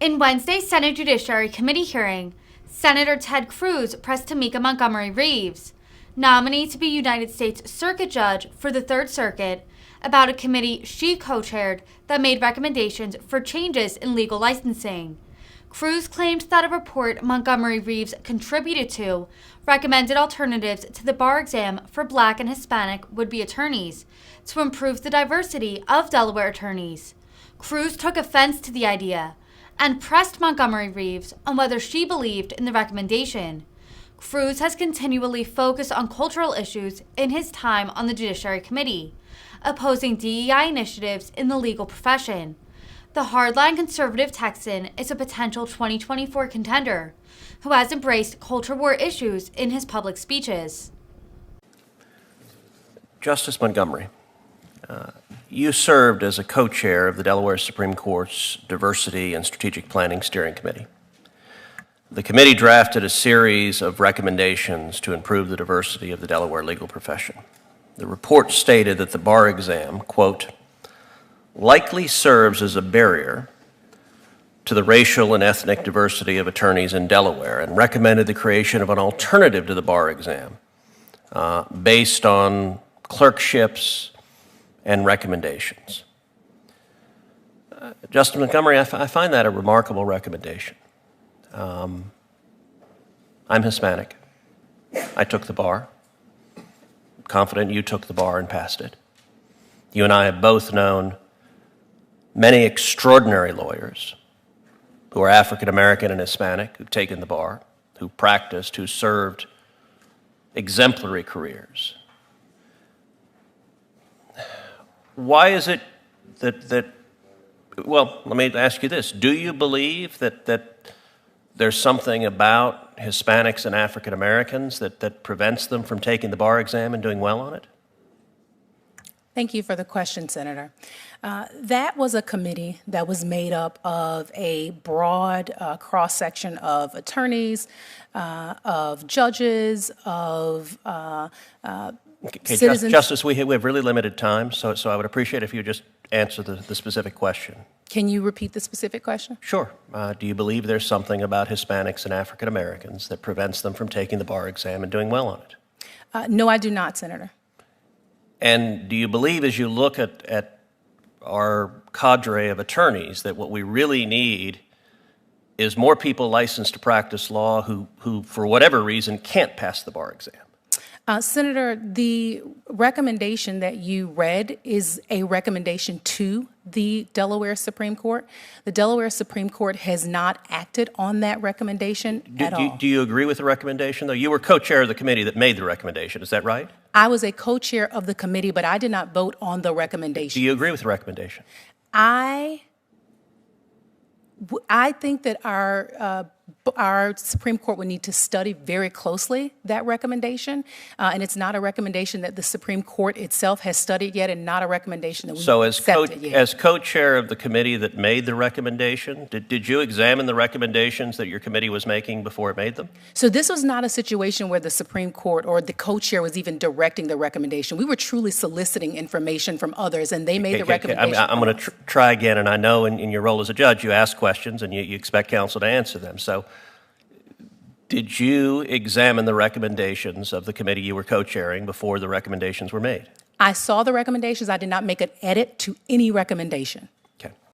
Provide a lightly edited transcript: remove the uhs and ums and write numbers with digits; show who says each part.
Speaker 1: In Wednesday's Senate Judiciary Committee hearing, Senator Ted Cruz pressed Tamika Montgomery Reeves, nominee to be United States Circuit Judge for the Third Circuit, about a committee she co-chaired that made recommendations for changes in legal licensing. Cruz claimed that a report Montgomery Reeves contributed to recommended alternatives to the bar exam for Black and Hispanic would-be attorneys to improve the diversity of Delaware attorneys. Cruz took offense to the idea and pressed Montgomery Reeves on whether she believed in the recommendation. Cruz has continually focused on cultural issues in his time on the Judiciary Committee, opposing DEI initiatives in the legal profession. The hardline conservative Texan is a potential 2024 contender who has embraced culture war issues in his public speeches.
Speaker 2: Justice Montgomery, you served as a co-chair of the Delaware Supreme Court's Diversity and Strategic Planning Steering Committee. The committee drafted a series of recommendations to improve the diversity of the Delaware legal profession. The report stated that the bar exam, quote, likely serves as a barrier to the racial and ethnic diversity of attorneys in Delaware, and recommended the creation of an alternative to the bar exam based on clerkships and recommendations. Justice Montgomery, I find that a remarkable recommendation. I'm Hispanic. I took the bar. I'm confident you took the bar and passed it. You and I have both known many extraordinary lawyers who are African American and Hispanic, who've taken the bar, who practiced, who served exemplary careers. Why is it well, let me ask you this. Do you believe that there's something about Hispanics and African Americans that prevents them from taking the bar exam and doing well on it?
Speaker 3: Thank you for the question, Senator. That was a committee that was made up of a broad cross-section of attorneys, of judges, of citizens.
Speaker 2: Justice, we have really limited time, so I would appreciate if you just answer the specific question.
Speaker 3: Can you repeat the specific question?
Speaker 2: Sure. Do you believe there's something about Hispanics and African Americans that prevents them from taking the bar exam and doing well on it?
Speaker 3: No, I do not, Senator.
Speaker 2: And do you believe, as you look at our cadre of attorneys, that what we really need is more people licensed to practice law who for whatever reason, can't pass the bar exam?
Speaker 3: Senator, the recommendation that you read is a recommendation to the Delaware Supreme Court. The Delaware Supreme Court has not acted on that recommendation at all.
Speaker 2: Do you agree with the recommendation, though? You were co-chair of the committee that made the recommendation. Is that right?
Speaker 3: I was a co-chair of the committee, but I did not vote on the recommendation.
Speaker 2: Do you agree with the recommendation?
Speaker 3: I think that our Supreme Court would need to study very closely that recommendation, and it's not a recommendation that the Supreme Court itself has studied yet, and not a recommendation that we've accepted yet.
Speaker 2: As co-chair of the committee that made the recommendation, did you examine the recommendations that your committee was making before it made them?
Speaker 3: So this was not a situation where the Supreme Court or the co-chair was even directing the recommendation. We were truly soliciting information from others, and they made the recommendation.
Speaker 2: I'm going to try again, and I know in your role as a judge, you ask questions and you expect counsel to answer them. So did you examine the recommendations of the committee you were co-chairing before the recommendations were made?
Speaker 3: I saw the recommendations. I did not make an edit to any recommendation.